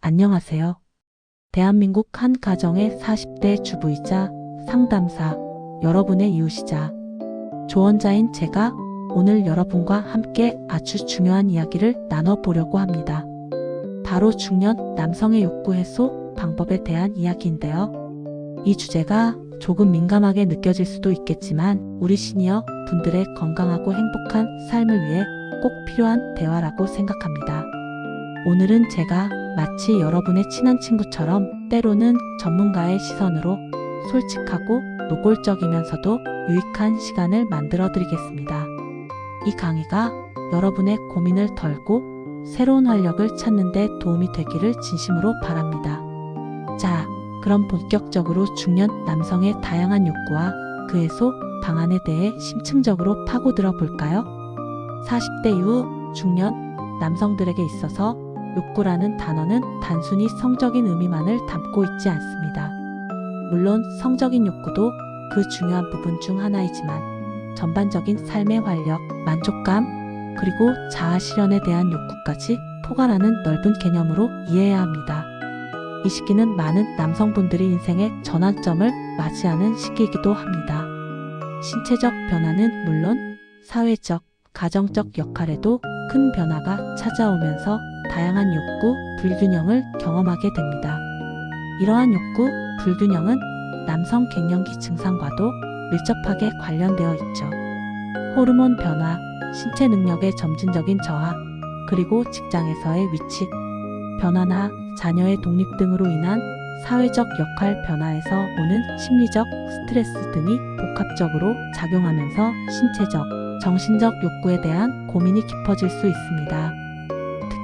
안녕하세요. 대한민국 한 가정의 40대 주부이자 상담사, 여러분의 이웃이자 조언자인 제가 오늘 여러분과 함께 아주 중요한 이야기를 나눠보려고 합니다. 바로 중년 남성의 욕구 해소 방법에 대한 이야기인데요. 이 주제가 조금 민감하게 느껴질 수도 있겠지만 우리 시니어 분들의 건강하고 행복한 삶을 위해 꼭 필요한 대화라고 생각합니다. 오늘은 제가 마치 여러분의 친한 친구처럼 때로는 전문가의 시선으로 솔직하고 노골적이면서도 유익한 시간을 만들어 드리겠습니다. 이 강의가 여러분의 고민을 덜고 새로운 활력을 찾는 데 도움이 되기를 진심으로 바랍니다. 자, 그럼 본격적으로 중년 남성의 다양한 욕구와 그 해소 방안에 대해 심층적으로 파고들어 볼까요? 40대 이후 중년 남성들에게 있어서 욕구라는 단어는 단순히 성적인 의미만을 담고 있지 않습니다. 물론 성적인 욕구도 그 중요한 부분 중 하나이지만 전반적인 삶의 활력, 만족감, 그리고 자아 실현에 대한 욕구까지 포괄하는 넓은 개념으로 이해해야 합니다. 이 시기는 많은 남성분들이 인생의 전환점을 맞이하는 시기이기도 합니다. 신체적 변화는 물론 사회적, 가정적 역할에도 큰 변화가 찾아오면서 다양한 욕구, 불균형을 경험하게 됩니다. 이러한 욕구, 불균형은 남성 갱년기 증상과도 밀접하게 관련되어 있죠. 호르몬 변화, 신체 능력의 점진적인 저하, 그리고 직장에서의 위치 변화나 자녀의 독립 등으로 인한 사회적 역할 변화에서 오는 심리적 스트레스 등이 복합적으로 작용하면서 신체적, 정신적 욕구에 대한 고민이 깊어질 수 있습니다.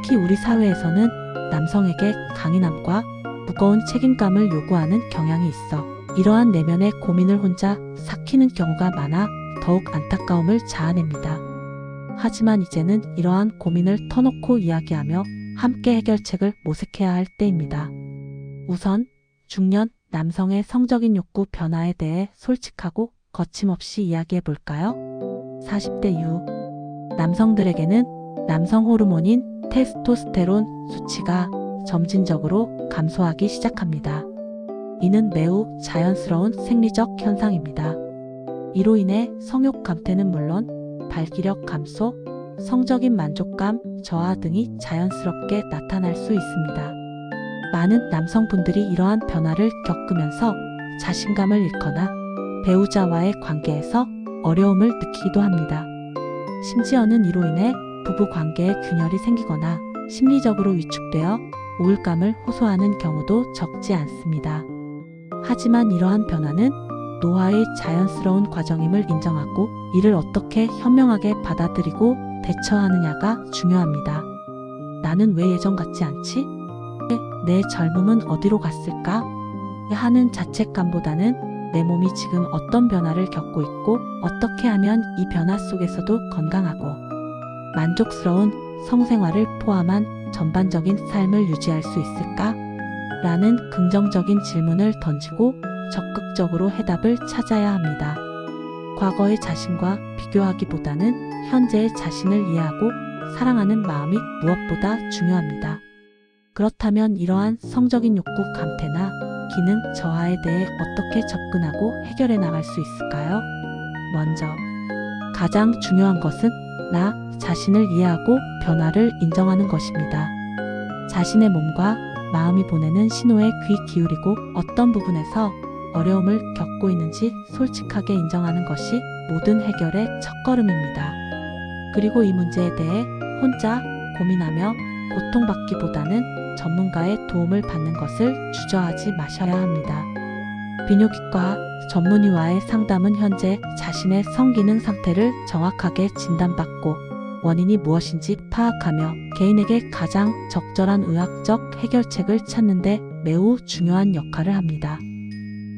특히 우리 사회에서는 남성에게 강인함과 무거운 책임감을 요구하는 경향이 있어 이러한 내면의 고민을 혼자 삭히는 경우가 많아 더욱 안타까움을 자아냅니다. 하지만 이제는 이러한 고민을 터놓고 이야기하며 함께 해결책을 모색해야 할 때입니다. 우선 중년 남성의 성적인 욕구 변화에 대해 솔직하고 거침없이 이야기해 볼까요? 40대 이후 남성들에게는 남성 호르몬인 테스토스테론 수치가 점진적으로 감소하기 시작합니다. 이는 매우 자연스러운 생리적 현상입니다. 이로 인해 성욕 감퇴는 물론 발기력 감소, 성적인 만족감 저하 등이 자연스럽게 나타날 수 있습니다. 많은 남성분들이 이러한 변화를 겪으면서 자신감을 잃거나 배우자와의 관계에서 어려움을 느끼기도 합니다. 심지어는 이로 인해 부부 관계에 균열이 생기거나 심리적으로 위축되어 우울감을 호소하는 경우도 적지 않습니다. 하지만 이러한 변화는 노화의 자연스러운 과정임을 인정하고 이를 어떻게 현명하게 받아들이고 대처하느냐가 중요합니다. 나는 왜 예전 같지 않지? 내 젊음은 어디로 갔을까? 하는 자책감보다는 내 몸이 지금 어떤 변화를 겪고 있고 어떻게 하면 이 변화 속에서도 건강하고 만족스러운 성생활을 포함한 전반적인 삶을 유지할 수 있을까? 라는 긍정적인 질문을 던지고 적극적으로 해답을 찾아야 합니다. 과거의 자신과 비교하기보다는 현재의 자신을 이해하고 사랑하는 마음이 무엇보다 중요합니다. 그렇다면 이러한 성적인 욕구 감퇴나 기능 저하에 대해 어떻게 접근하고 해결해 나갈 수 있을까요? 먼저 가장 중요한 것은 나 자신을 이해하고 변화를 인정하는 것입니다. 자신의 몸과 마음이 보내는 신호에 귀 기울이고 어떤 부분에서 어려움을 겪고 있는지 솔직하게 인정하는 것이 모든 해결의 첫걸음입니다. 그리고 이 문제에 대해 혼자 고민하며 고통받기보다는 전문가의 도움을 받는 것을 주저하지 마셔야 합니다. 비뇨기과 전문의와의 상담은 현재 자신의 성기능 상태를 정확하게 진단받고 원인이 무엇인지 파악하며 개인에게 가장 적절한 의학적 해결책을 찾는 데 매우 중요한 역할을 합니다.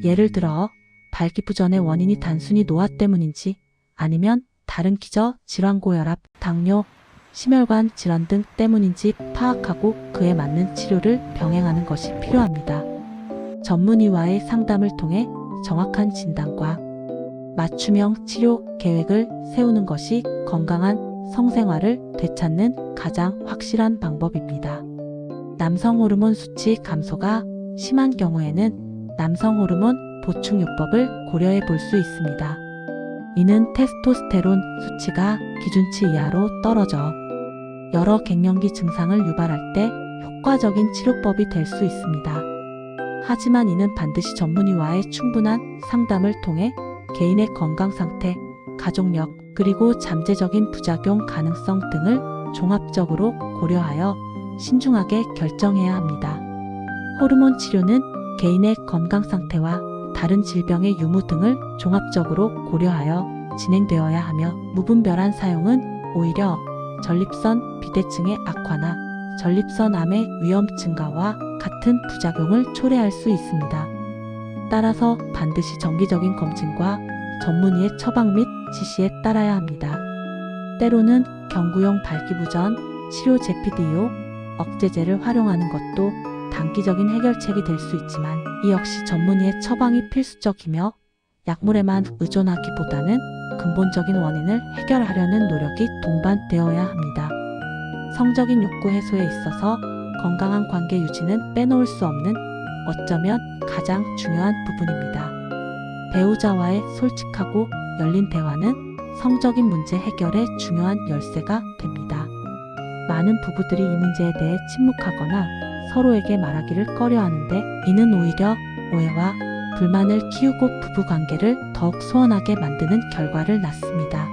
예를 들어 발기부전의 원인이 단순히 노화 때문인지 아니면 다른 기저, 질환, 고혈압, 당뇨, 심혈관 질환 등 때문인지 파악하고 그에 맞는 치료를 병행하는 것이 필요합니다. 전문의와의 상담을 통해 정확한 진단과 맞춤형 치료 계획을 세우는 것이 건강한 성생활을 되찾는 가장 확실한 방법입니다. 남성 호르몬 수치 감소가 심한 경우에는 남성 호르몬 보충요법을 고려해 볼 수 있습니다. 이는 테스토스테론 수치가 기준치 이하로 떨어져 여러 갱년기 증상을 유발할 때 효과적인 치료법이 될 수 있습니다. 하지만 이는 반드시 전문의와의 충분한 상담을 통해 개인의 건강 상태, 가족력, 그리고 잠재적인 부작용 가능성 등을 종합적으로 고려하여 신중하게 결정해야 합니다. 호르몬 치료는 개인의 건강 상태와 다른 질병의 유무 등을 종합적으로 고려하여 진행되어야 하며 무분별한 사용은 오히려 전립선 비대증의 악화나 전립선암의 위험 증가와 같은 부작용을 초래할 수 있습니다. 따라서 반드시 정기적인 검진과 전문의의 처방 및 지시에 따라야 합니다. 때로는 경구용 발기부전, 치료 제피디오, 억제제를 활용하는 것도 단기적인 해결책이 될 수 있지만 이 역시 전문의의 처방이 필수적이며 약물에만 의존하기보다는 근본적인 원인을 해결하려는 노력이 동반되어야 합니다. 성적인 욕구 해소에 있어서 건강한 관계 유지는 빼놓을 수 없는 어쩌면 가장 중요한 부분입니다. 배우자와의 솔직하고 열린 대화는 성적인 문제 해결의 중요한 열쇠가 됩니다. 많은 부부들이 이 문제에 대해 침묵하거나 서로에게 말하기를 꺼려하는데 이는 오히려 오해와 불만을 키우고 부부관계를 더욱 소원하게 만드는 결과를 낳습니다.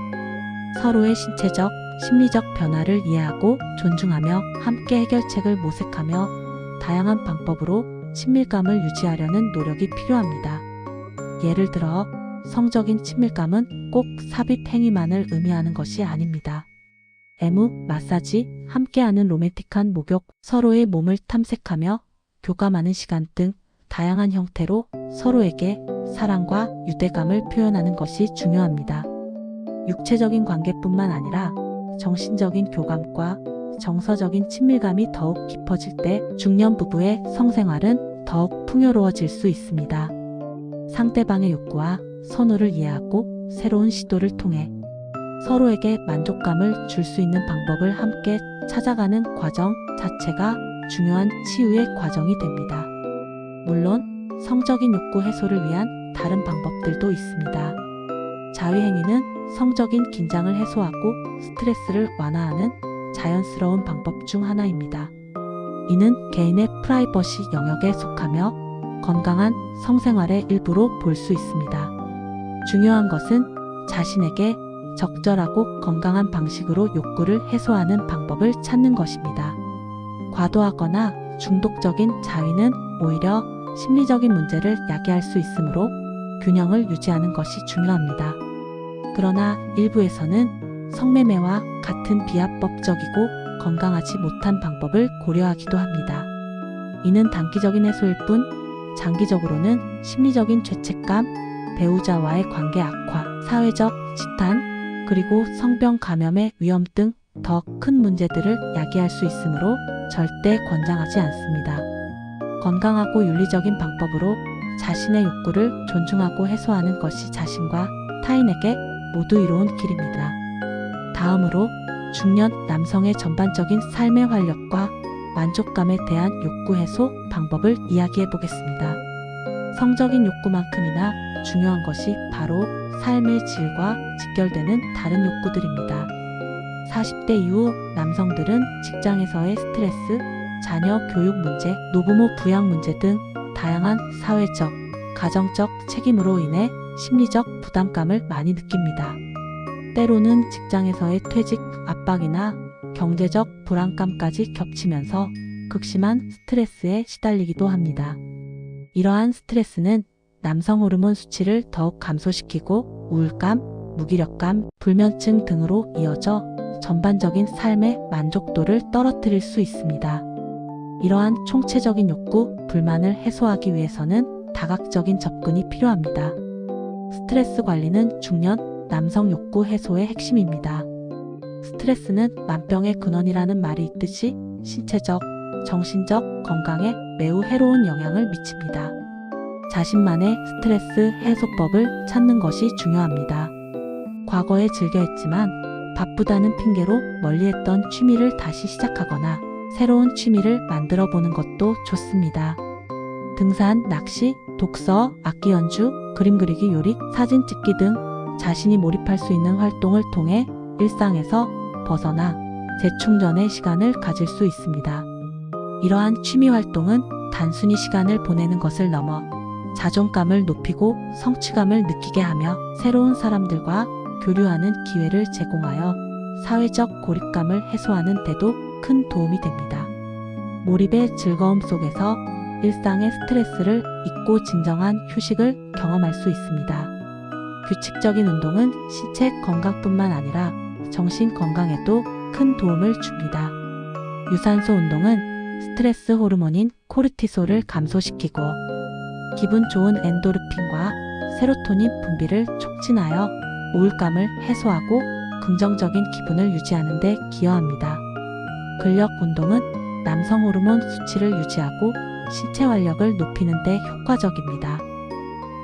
서로의 신체적, 심리적 변화를 이해하고 존중하며 함께 해결책을 모색하며 다양한 방법으로 친밀감을 유지하려는 노력이 필요합니다. 예를 들어 성적인 친밀감은 꼭 삽입 행위만을 의미하는 것이 아닙니다. 애무, 마사지, 함께하는 로맨틱한 목욕, 서로의 몸을 탐색하며 교감하는 시간 등 다양한 형태로 서로에게 사랑과 유대감을 표현하는 것이 중요합니다. 육체적인 관계뿐만 아니라 정신적인 교감과 정서적인 친밀감이 더욱 깊어질 때 중년 부부의 성생활은 더욱 풍요로워질 수 있습니다. 상대방의 욕구와 선호를 이해하고 새로운 시도를 통해 서로에게 만족감을 줄 수 있는 방법을 함께 찾아가는 과정 자체가 중요한 치유의 과정이 됩니다. 물론 성적인 욕구 해소를 위한 다른 방법들도 있습니다. 자위행위는 성적인 긴장을 해소하고 스트레스를 완화하는 자연스러운 방법 중 하나입니다. 이는 개인의 프라이버시 영역에 속하며 건강한 성생활의 일부로 볼 수 있습니다. 중요한 것은 자신에게 적절하고 건강한 방식으로 욕구를 해소하는 방법을 찾는 것입니다. 과도하거나 중독적인 자위는 오히려 심리적인 문제를 야기할 수 있으므로 균형을 유지하는 것이 중요합니다. 그러나 일부에서는 성매매와 같은 비합법적이고 건강하지 못한 방법을 고려하기도 합니다. 이는 단기적인 해소일 뿐 장기적으로는 심리적인 죄책감, 배우자와의 관계 악화, 사회적 지탄, 그리고 성병 감염의 위험 등 더 큰 문제들을 야기할 수 있으므로 절대 권장하지 않습니다. 건강하고 윤리적인 방법으로 자신의 욕구를 존중하고 해소하는 것이 자신과 타인에게 모두 이로운 길입니다. 다음으로 중년 남성의 전반적인 삶의 활력과 만족감에 대한 욕구 해소 방법을 이야기해 보겠습니다. 성적인 욕구만큼이나 중요한 것이 바로 삶의 질과 직결되는 다른 욕구들입니다. 40대 이후 남성들은 직장에서의 스트레스, 자녀 교육 문제, 노부모 부양 문제 등 다양한 사회적, 가정적 책임으로 인해 심리적 부담감을 많이 느낍니다. 때로는 직장에서의 퇴직 압박이나 경제적 불안감까지 겹치면서 극심한 스트레스에 시달리기도 합니다. 이러한 스트레스는 남성 호르몬 수치를 더욱 감소시키고 우울감, 무기력감, 불면증 등으로 이어져 전반적인 삶의 만족도를 떨어뜨릴 수 있습니다. 이러한 총체적인 욕구, 불만을 해소하기 위해서는 다각적인 접근이 필요합니다. 스트레스 관리는 중년 남성 욕구 해소의 핵심입니다. 스트레스는 만병의 근원이라는 말이 있듯이 신체적, 정신적 건강에 매우 해로운 영향을 미칩니다. 자신만의 스트레스 해소법을 찾는 것이 중요합니다. 과거에 즐겨 했지만 바쁘다는 핑계로 멀리했던 취미를 다시 시작하거나 새로운 취미를 만들어 보는 것도 좋습니다. 등산, 낚시, 독서, 악기 연주, 그림 그리기, 요리, 사진 찍기 등 자신이 몰입할 수 있는 활동을 통해 일상에서 벗어나 재충전의 시간을 가질 수 있습니다. 이러한 취미 활동은 단순히 시간을 보내는 것을 넘어 자존감을 높이고 성취감을 느끼게 하며 새로운 사람들과 교류하는 기회를 제공하여 사회적 고립감을 해소하는 데도 큰 도움이 됩니다. 몰입의 즐거움 속에서 일상의 스트레스를 잊고 진정한 휴식을 경험할 수 있습니다. 규칙적인 운동은 신체 건강뿐만 아니라 정신 건강에도 큰 도움을 줍니다. 유산소 운동은 스트레스 호르몬인 코르티솔을 감소시키고 기분 좋은 엔도르핀과 세로토닌 분비를 촉진하여 우울감을 해소하고 긍정적인 기분을 유지하는 데 기여합니다. 근력 운동은 남성 호르몬 수치를 유지하고 신체 활력을 높이는 데 효과적입니다.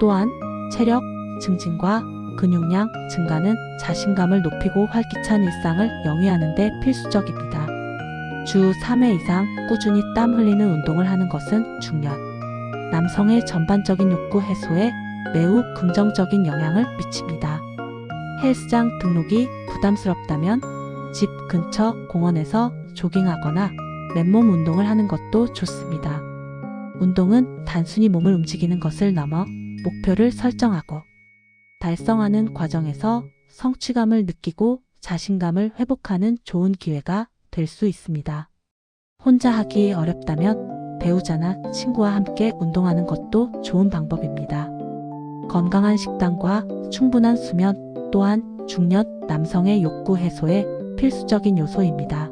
또한 체력 증진과 근육량 증가는 자신감을 높이고 활기찬 일상을 영위하는 데 필수적입니다. 주 3회 이상 꾸준히 땀 흘리는 운동을 하는 것은 중년 남성의 전반적인 욕구 해소에 매우 긍정적인 영향을 미칩니다. 헬스장 등록이 부담스럽다면 집 근처 공원에서 조깅하거나 맨몸 운동을 하는 것도 좋습니다. 운동은 단순히 몸을 움직이는 것을 넘어 목표를 설정하고 달성하는 과정에서 성취감을 느끼고 자신감을 회복하는 좋은 기회가 될 수 있습니다. 혼자 하기 어렵다면 배우자나 친구와 함께 운동하는 것도 좋은 방법입니다. 건강한 식단과 충분한 수면 또한 중년 남성의 욕구 해소에 필수적인 요소입니다.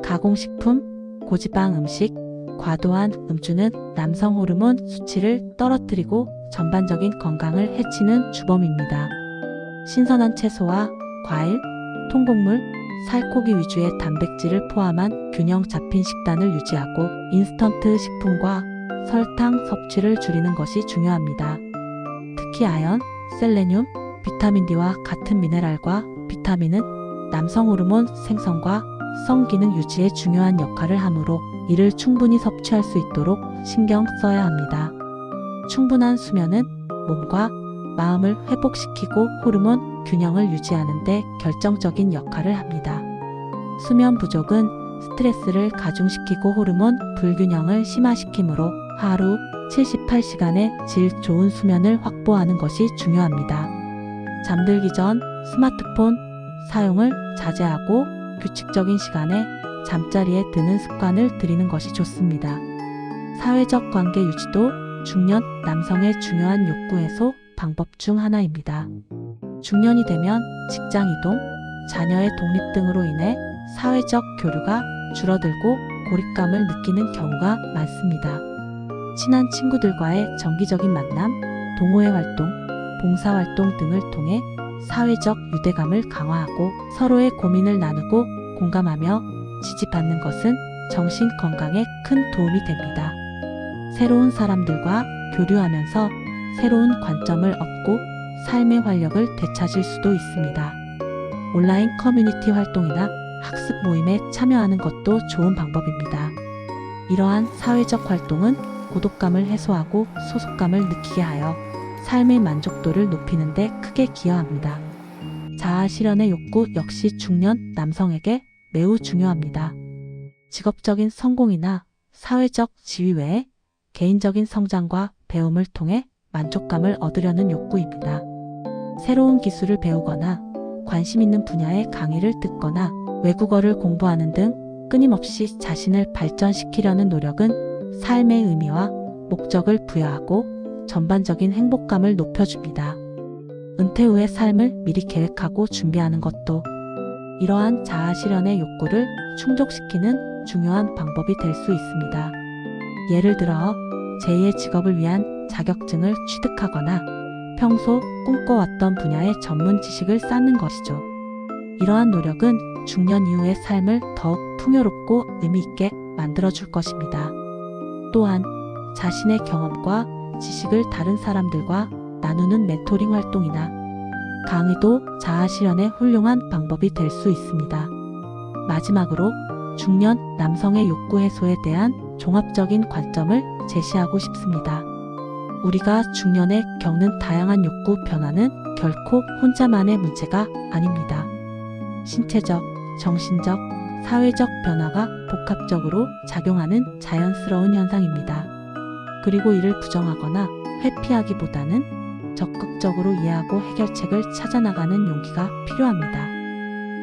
가공식품, 고지방 음식, 과도한 음주는 남성 호르몬 수치를 떨어뜨리고 전반적인 건강을 해치는 주범입니다. 신선한 채소와 과일, 통곡물, 살코기 위주의 단백질을 포함한 균형 잡힌 식단을 유지하고 인스턴트 식품과 설탕 섭취를 줄이는 것이 중요합니다. 특히 아연, 셀레늄, 비타민 D와 같은 미네랄과 비타민은 남성 호르몬 생성과 성기능 유지에 중요한 역할을 하므로 이를 충분히 섭취할 수 있도록 신경 써야 합니다. 충분한 수면은 몸과 마음을 회복시키고 호르몬 균형을 유지하는 데 결정적인 역할을 합니다. 수면 부족은 스트레스를 가중시키고 호르몬 불균형을 심화시키므로 하루 78시간의 질 좋은 수면을 확보하는 것이 중요합니다. 잠들기 전 스마트폰 사용을 자제하고 규칙적인 시간에 잠자리에 드는 습관을 들이는 것이 좋습니다. 사회적 관계 유지도 중년 남성의 중요한 욕구 해소 방법 중 하나입니다. 중년이 되면 직장 이동, 자녀의 독립 등으로 인해 사회적 교류가 줄어들고 고립감을 느끼는 경우가 많습니다. 친한 친구들과의 정기적인 만남, 동호회 활동, 봉사활동 등을 통해 사회적 유대감을 강화하고 서로의 고민을 나누고 공감하며 지지받는 것은 정신 건강에 큰 도움이 됩니다. 새로운 사람들과 교류하면서 새로운 관점을 얻고 삶의 활력을 되찾을 수도 있습니다. 온라인 커뮤니티 활동이나 학습 모임에 참여하는 것도 좋은 방법입니다. 이러한 사회적 활동은 고독감을 해소하고 소속감을 느끼게 하여 삶의 만족도를 높이는 데 크게 기여합니다. 자아 실현의 욕구 역시 중년 남성에게 매우 중요합니다. 직업적인 성공이나 사회적 지위 외에 개인적인 성장과 배움을 통해 만족감을 얻으려는 욕구입니다. 새로운 기술을 배우거나 관심 있는 분야의 강의를 듣거나 외국어를 공부하는 등 끊임없이 자신을 발전시키려는 노력은 삶의 의미와 목적을 부여하고 전반적인 행복감을 높여줍니다. 은퇴 후의 삶을 미리 계획하고 준비하는 것도 이러한 자아 실현의 욕구를 충족시키는 중요한 방법이 될 수 있습니다. 예를 들어 제2의 직업을 위한 자격증을 취득하거나 평소 꿈꿔왔던 분야의 전문 지식을 쌓는 것이죠. 이러한 노력은 중년 이후의 삶을 더욱 풍요롭고 의미있게 만들어줄 것입니다. 또한 자신의 경험과 지식을 다른 사람들과 나누는 멘토링 활동이나 강의도 자아 실현의 훌륭한 방법이 될 수 있습니다. 마지막으로 중년 남성의 욕구 해소에 대한 종합적인 관점을 제시하고 싶습니다. 우리가 중년에 겪는 다양한 욕구 변화는 결코 혼자만의 문제가 아닙니다. 신체적, 정신적, 사회적 변화가 복합적으로 작용하는 자연스러운 현상입니다. 그리고 이를 부정하거나 회피하기보다는 적극적으로 이해하고 해결책을 찾아나가는 용기가 필요합니다.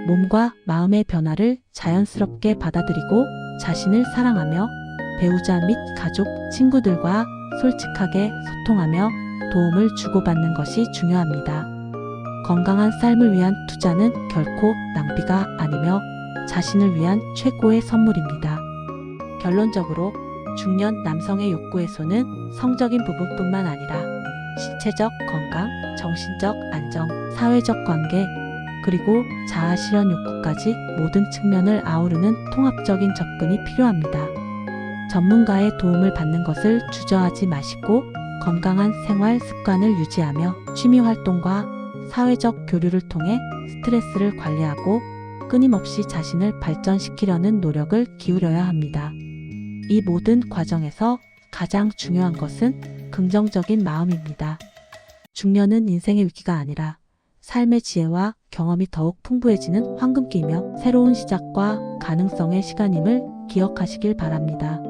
몸과 마음의 변화를 자연스럽게 받아들이고 자신을 사랑하며 배우자 및 가족, 친구들과 솔직하게 소통하며 도움을 주고받는 것이 중요합니다. 건강한 삶을 위한 투자는 결코 낭비가 아니며 자신을 위한 최고의 선물입니다. 결론적으로 중년 남성의 욕구 해소는 성적인 부분뿐만 아니라 신체적 건강, 정신적 안정, 사회적 관계, 그리고 자아 실현 욕구까지 모든 측면을 아우르는 통합적인 접근이 필요합니다. 전문가의 도움을 받는 것을 주저하지 마시고 건강한 생활 습관을 유지하며 취미 활동과 사회적 교류를 통해 스트레스를 관리하고 끊임없이 자신을 발전시키려는 노력을 기울여야 합니다. 이 모든 과정에서 가장 중요한 것은 긍정적인 마음입니다. 중년은 인생의 위기가 아니라 삶의 지혜와 경험이 더욱 풍부해지는 황금기이며 새로운 시작과 가능성의 시간임을 기억하시길 바랍니다.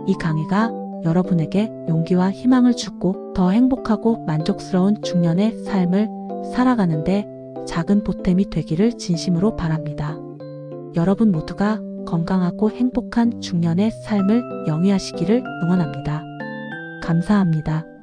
이 강의가 여러분에게 용기와 희망을 주고 더 행복하고 만족스러운 중년의 삶을 살아가는데 작은 보탬이 되기를 진심으로 바랍니다. 여러분 모두가 건강하고 행복한 중년의 삶을 영위하시기를 응원합니다. 감사합니다.